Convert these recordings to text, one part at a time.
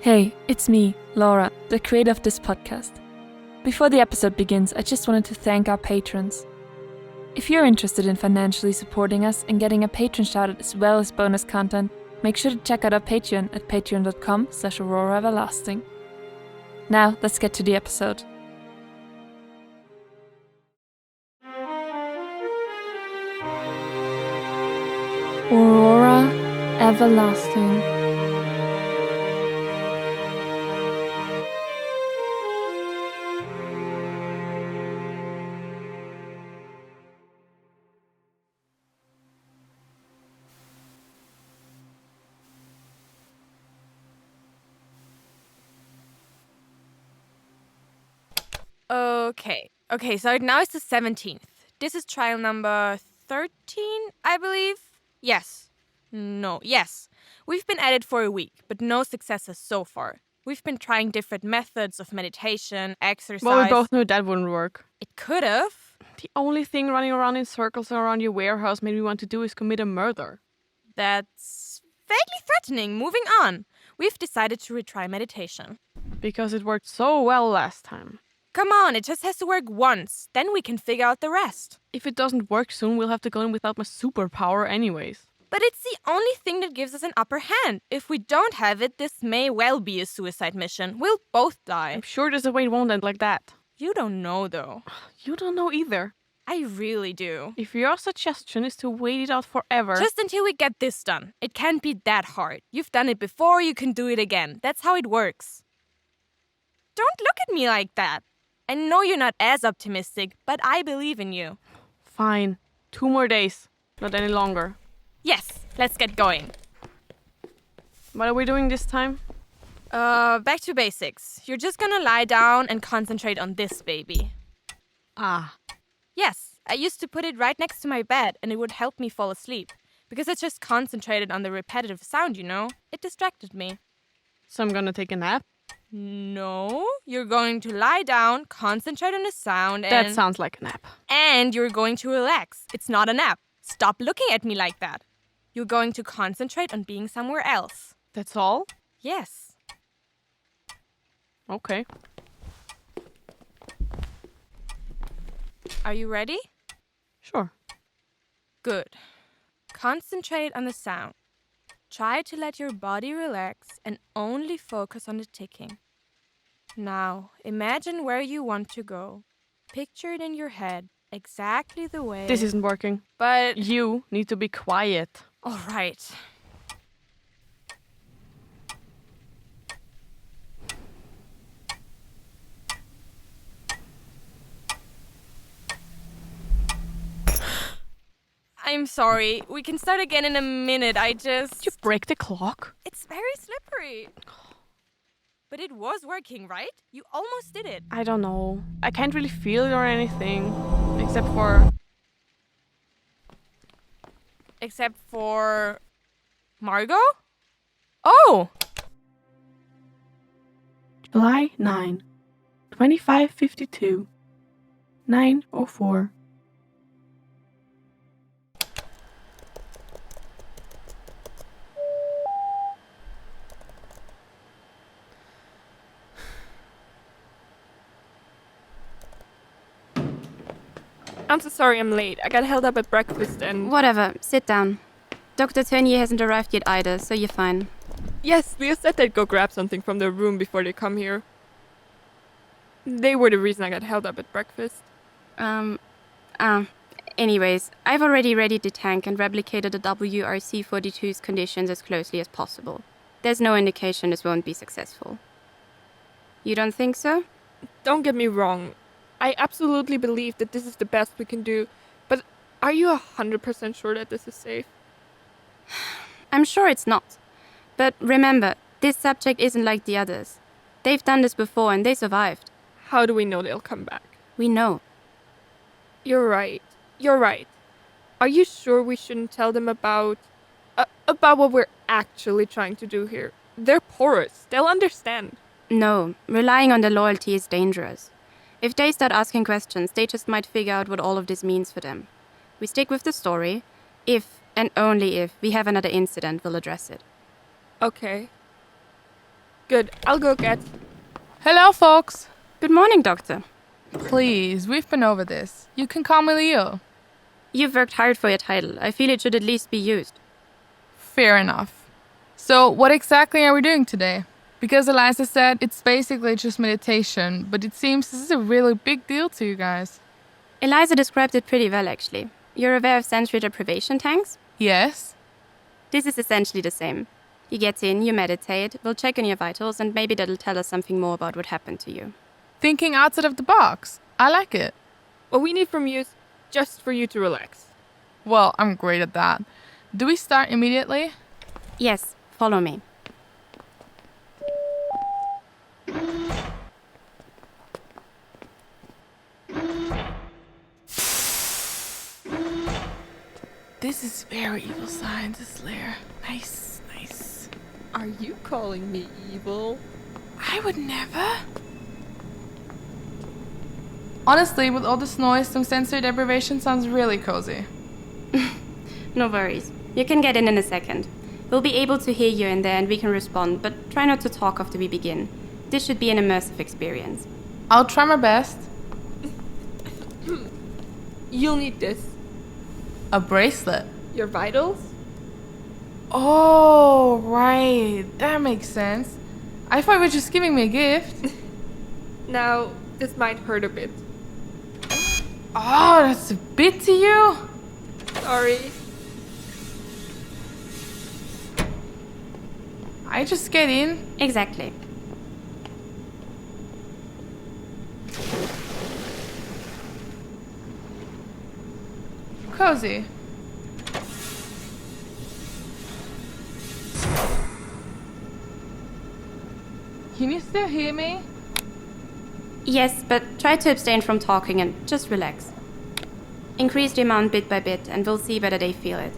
Hey, it's me, Laura, the creator of this podcast. Before the episode begins, I just wanted to thank our patrons. If you're interested in financially supporting us and getting a patron shoutout as well as bonus content, make sure to check out our Patreon at patreon.com/AuroraEverlasting. Now, let's get to the episode. Aurora Everlasting. Okay, so now it's the 17th. This is trial number 13, I believe? Yes. We've been at it for a week, but no successes so far. We've been trying different methods of meditation, exercise. Well, we both knew that wouldn't work. It could have. The only thing running around in circles around your warehouse made me want to do is commit a murder. That's vaguely threatening. Moving on. We've decided to retry meditation. Because it worked so well last time. Come on, it just has to work once. Then we can figure out the rest. If it doesn't work soon, we'll have to go in without my superpower anyways. But it's the only thing that gives us an upper hand. If we don't have it, this may well be a suicide mission. We'll both die. I'm sure there's a way it won't end like that. You don't know, though. You don't know either. I really do. If your suggestion is to wait it out forever... Just until we get this done. It can't be that hard. You've done it before, you can do it again. That's how it works. Don't look at me like that. I know you're not as optimistic, but I believe in you. Fine. 2 more days. Not any longer. Yes, let's get going. What are we doing this time? Back to basics. You're just gonna lie down and concentrate on this baby. Ah. Yes, I used to put it right next to my bed and it would help me fall asleep. Because I just concentrated on the repetitive sound, you know? It distracted me. So I'm gonna take a nap? No, you're going to lie down, concentrate on the sound, and... That sounds like a nap. And you're going to relax. It's not a nap. Stop looking at me like that. You're going to concentrate on being somewhere else. That's all? Yes. Okay. Are you ready? Sure. Good. Concentrate on the sound. Try to let your body relax and only focus on the ticking. Now, imagine where you want to go. Picture it in your head, exactly the way... This isn't working. But... You need to be quiet. All right. I'm sorry. We can start again in a minute. Did you break the clock? It's very slippery. But it was working, right? You almost did it. I don't know. I can't really feel it or anything. Except for... Except for... Margot? Oh! July 9, 2552, 9:04. I'm so sorry I'm late. I got held up at breakfast and... Whatever, sit down. Dr. Ternier hasn't arrived yet either, so you're fine. Yes, Leo said they'd go grab something from their room before they come here. They were the reason I got held up at breakfast. Anyways, I've already readied the tank and replicated the WRC-42's conditions as closely as possible. There's no indication this won't be successful. You don't think so? Don't get me wrong. I absolutely believe that this is the best we can do, but are you 100% sure that this is safe? I'm sure it's not. But remember, this subject isn't like the others. They've done this before and they survived. How do we know they'll come back? We know. You're right. Are you sure we shouldn't tell them about what we're actually trying to do here? They're porous. They'll understand. No, relying on their loyalty is dangerous. If they start asking questions, they just might figure out what all of this means for them. We stick with the story. If, and only if, we have another incident, we'll address it. Okay. Good, I'll go get... Hello, folks. Good morning, Doctor. Please, we've been over this. You can call me Leo. You've worked hard for your title. I feel it should at least be used. Fair enough. So, what exactly are we doing today? Because Eliza said it's basically just meditation, but it seems this is a really big deal to you guys. Eliza described it pretty well, actually. You're aware of sensory deprivation tanks? Yes? This is essentially the same. You get in, you meditate, we'll check on your vitals, and maybe that'll tell us something more about what happened to you. Thinking outside of the box. I like it. What we need from you is just for you to relax. Well, I'm great at that. Do we start immediately? Yes, follow me. This is very evil scientist lair. Nice, nice. Are you calling me evil? I would never. Honestly, with all this noise, some sensory deprivation sounds really cozy. No worries. You can get in a second. We'll be able to hear you in there and we can respond, but try not to talk after we begin. This should be an immersive experience. I'll try my best. You'll need this. A bracelet. Your vitals? Oh, right. That makes sense. I thought you were just giving me a gift. Now, this might hurt a bit. Oh, that's a bit to you? Sorry. I just get in. Exactly. Cozy. Can you still hear me? Yes, but try to abstain from talking and just relax. Increase the amount bit by bit and we'll see whether they feel it.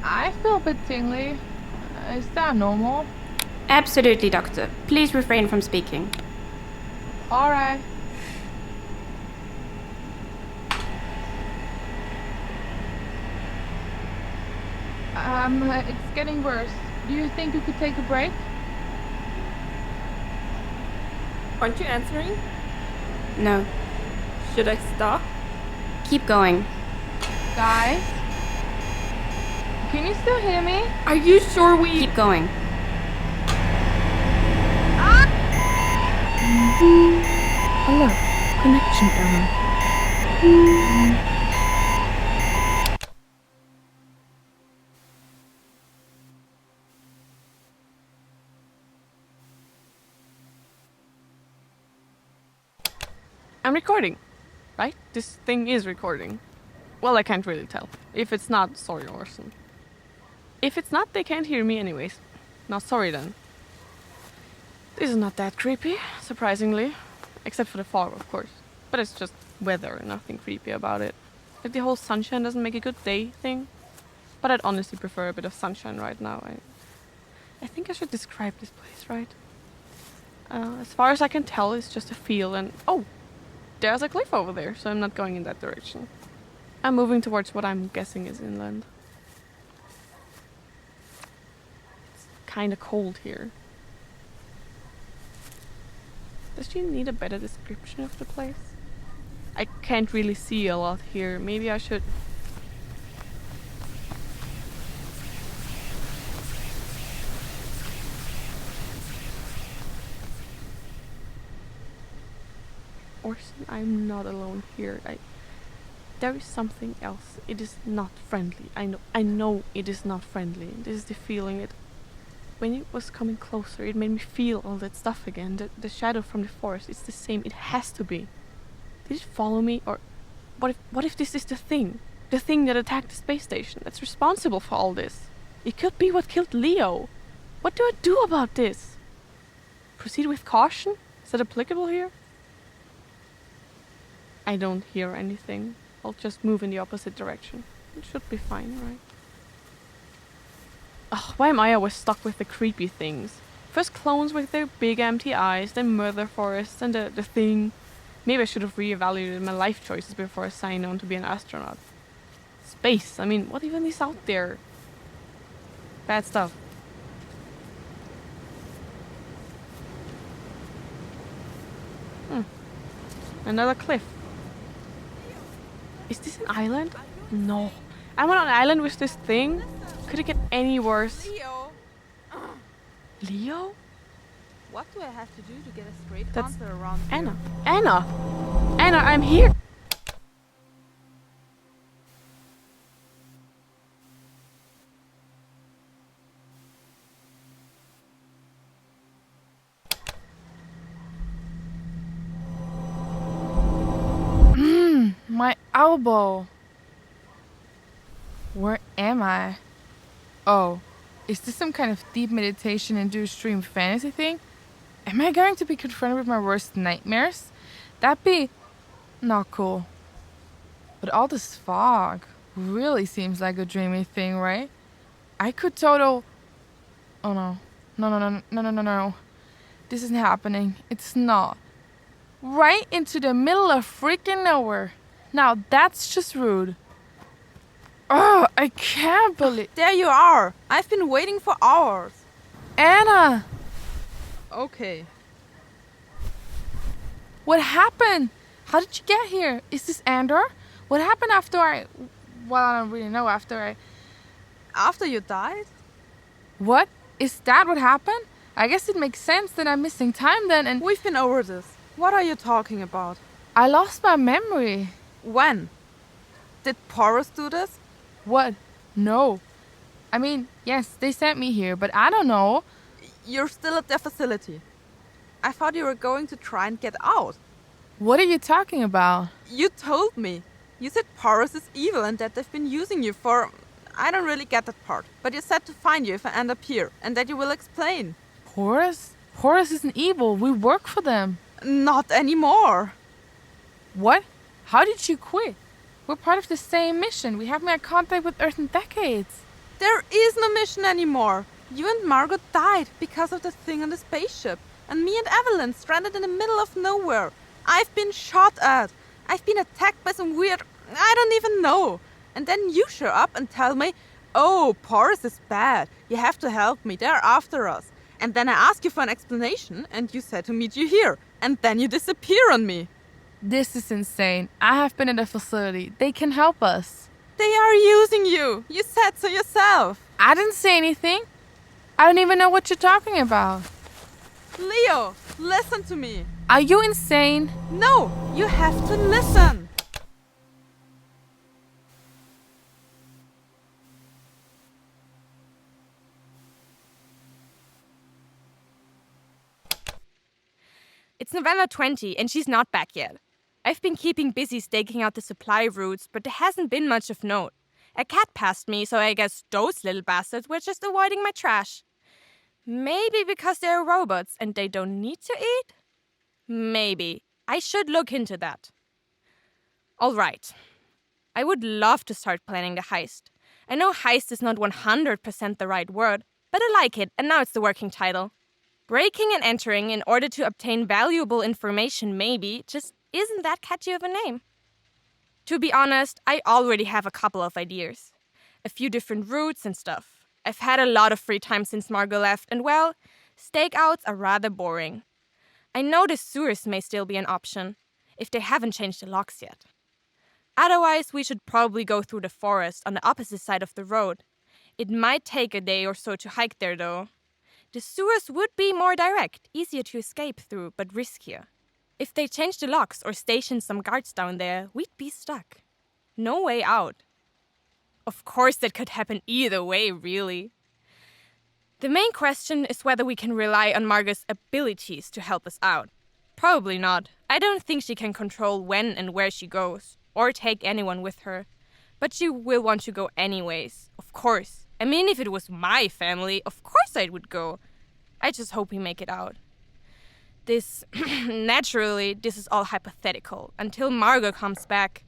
I feel a bit tingly. Is that normal? Absolutely, Doctor. Please refrain from speaking. Alright. It's getting worse. Do you think you could take a break? Aren't you answering? No. Should I stop? Keep going. Guys? Can you still hear me? Are you sure we... Keep going. Hello. Connection error. I'm recording, right? This thing is recording. Well, I can't really tell. If it's not, sorry, Orson. If it's not, they can't hear me anyways. Not sorry then. This is not that creepy, surprisingly. Except for the fog, of course. But it's just weather, nothing creepy about it. Like the whole sunshine doesn't make a good day thing. But I'd honestly prefer a bit of sunshine right now. I think I should describe this place, right? As far as I can tell, it's just a field and... Oh! There's a cliff over there, so I'm not going in that direction. I'm moving towards what I'm guessing is inland. It's kinda cold here. Does she need a better description of the place? I can't really see a lot here. Maybe I should... Orson, I'm not alone here. There is something else. It is not friendly. I know it is not friendly. This is the feeling. When it was coming closer, it made me feel all that stuff again. The shadow from the forest, it's the same. It has to be. Did it follow me? Or what if this is the thing? The thing that attacked the space station that's responsible for all this? It could be what killed Leo. What do I do about this? Proceed with caution? Is that applicable here? I don't hear anything. I'll just move in the opposite direction. It should be fine, right? Ugh, why am I always stuck with the creepy things? First clones with their big empty eyes, then murder forests, and the thing. Maybe I should have reevaluated my life choices before I signed on to be an astronaut. Space, I mean, what even is out there? Bad stuff. Another cliff. Is this an island? No. I'm on an island with this thing? Could it get any worse? Leo! Leo? What do I have to do to get a straight That's answer around here? Anna. Anna! Anna, I'm here! My elbow. Where am I? Oh, is this some kind of deep meditation-induced dream fantasy thing? Am I going to be confronted with my worst nightmares? That'd be not cool. But all this fog really seems like a dreamy thing, right? I could total... Oh no. No. This isn't happening. It's not. Right into the middle of freaking nowhere. Now that's just rude. Oh, I can't believe... There you are! I've been waiting for hours. Anna! Okay. What happened? How did you get here? Is this Andor? What happened after I... Well, I don't really know after I... After you died? What? Is that what happened? I guess it makes sense that I'm missing time then and... We've been over this. What are you talking about? I lost my memory. When? Did Porus do this? What? No. I mean, yes, they sent me here, but I don't know. You're still at their facility. I thought you were going to try and get out. What are you talking about? You told me. You said Porus is evil and that they've been using you for... I don't really get that part. But you said to find you if I end up here, and that you will explain. Porus? Porus isn't evil. We work for them. Not anymore. What? How did you quit? We're part of the same mission. We haven't had contact with Earth in decades. There is no mission anymore. You and Margit died because of the thing on the spaceship. And me and Evelyn stranded in the middle of nowhere. I've been shot at. I've been attacked by some weird... I don't even know. And then you show up and tell me, oh, Porus is bad. You have to help me. They're after us. And then I ask you for an explanation and you said to meet you here. And then you disappear on me. This is insane. I have been at a facility. They can help us. They are using you. You said so yourself. I didn't say anything. I don't even know what you're talking about. Leo, listen to me. Are you insane? No, you have to listen. It's November 20 and she's not back yet. I've been keeping busy staking out the supply routes, but there hasn't been much of note. A cat passed me, so I guess those little bastards were just avoiding my trash. Maybe because they're robots and they don't need to eat? Maybe. I should look into that. All right. I would love to start planning the heist. I know heist is not 100% the right word, but I like it, and now it's the working title. Breaking and entering in order to obtain valuable information maybe just isn't that catchy of a name. To be honest, I already have a couple of ideas. A few different routes and stuff. I've had a lot of free time since Margot left, and well, stakeouts are rather boring. I know the sewers may still be an option, if they haven't changed the locks yet. Otherwise, we should probably go through the forest on the opposite side of the road. It might take a day or so to hike there, though. The sewers would be more direct, easier to escape through, but riskier. If they changed the locks or stationed some guards down there, we'd be stuck. No way out. Of course, that could happen either way, really. The main question is whether we can rely on Margot's abilities to help us out. Probably not. I don't think she can control when and where she goes, or take anyone with her. But she will want to go anyways, of course. I mean, if it was my family, of course I would go. I just hope we make it out. Naturally, this is all hypothetical, until Margot comes back.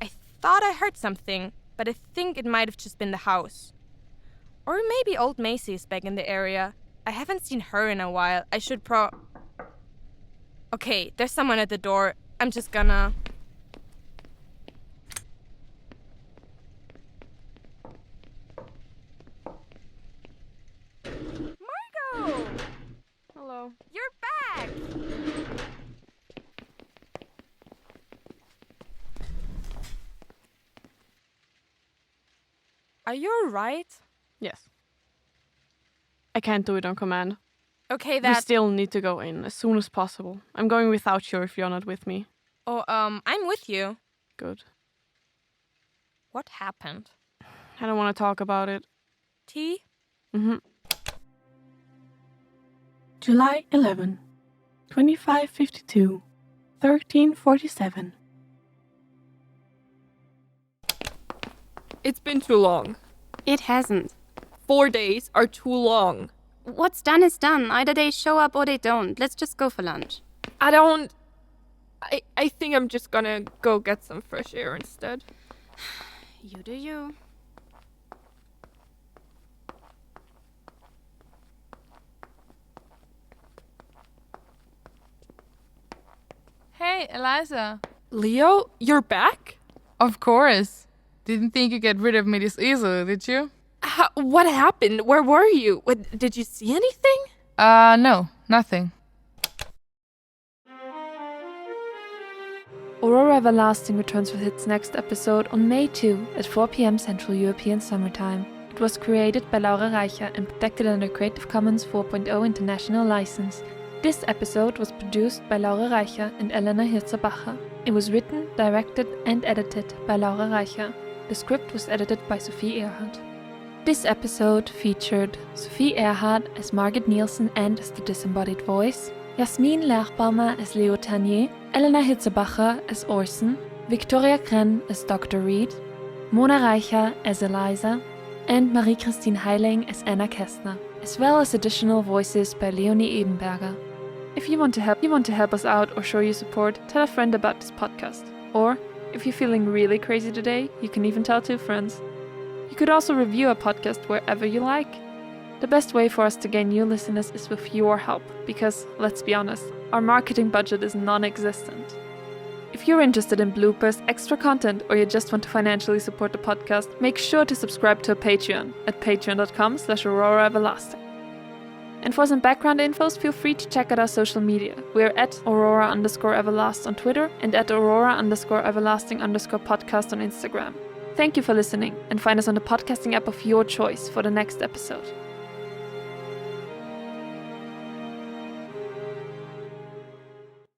I thought I heard something, but I think it might have just been the house. Or maybe old Macy is back in the area. I haven't seen her in a while. I should Okay, there's someone at the door. I'm just gonna... Margot! Are you alright? Yes. I can't do it on command. Okay, We still need to go in as soon as possible. I'm going without you if you're not with me. Oh, I'm with you. Good. What happened? I don't want to talk about it. Tea? Mm-hmm. July 11, 2552, 1347. It's been too long. It hasn't. 4 days are too long. What's done is done. Either they show up or they don't. Let's just go for lunch. I think I'm just gonna go get some fresh air instead. You do you. Hey, Eliza. Leo, you're back? Of course. Didn't think you'd get rid of me this easily, did you? What happened? Where were you? Did you see anything? No, nothing. Aurora Everlasting returns with its next episode on May 2 at 4 p.m. Central European Summer Time. It was created by Laura Reicher and protected under Creative Commons 4.0 International License. This episode was produced by Laura Reicher and Elena Hierzer-Bacher. It was written, directed and edited by Laura Reicher. The script was edited by Sophie Erhart. This episode featured Sophie Erhart as Margit Nilsén and as the Disembodied voice, Jasmin Lerchbaumer as Leo Ternier, Elena Hierzer-Bacher as Orson, Viktoria Krenn as Dr. Reed, Mona Reicher as Eliza, and Marie-Christine Heiling as Anna Kästner, as well as additional voices by Leonie Ebenberger. If you want to help us out or show your support, tell a friend about this podcast. Or, if you're feeling really crazy today, you can even tell 2 friends. You could also review our podcast wherever you like. The best way for us to gain new listeners is with your help, because, let's be honest, our marketing budget is non-existent. If you're interested in bloopers, extra content, or you just want to financially support the podcast, make sure to subscribe to our Patreon at patreon.com/AuroraEverlasting. And for some background infos, feel free to check out our social media. We're at Aurora_Everlast on Twitter and at Aurora_Everlasting_podcast on Instagram. Thank you for listening, and find us on the podcasting app of your choice for the next episode.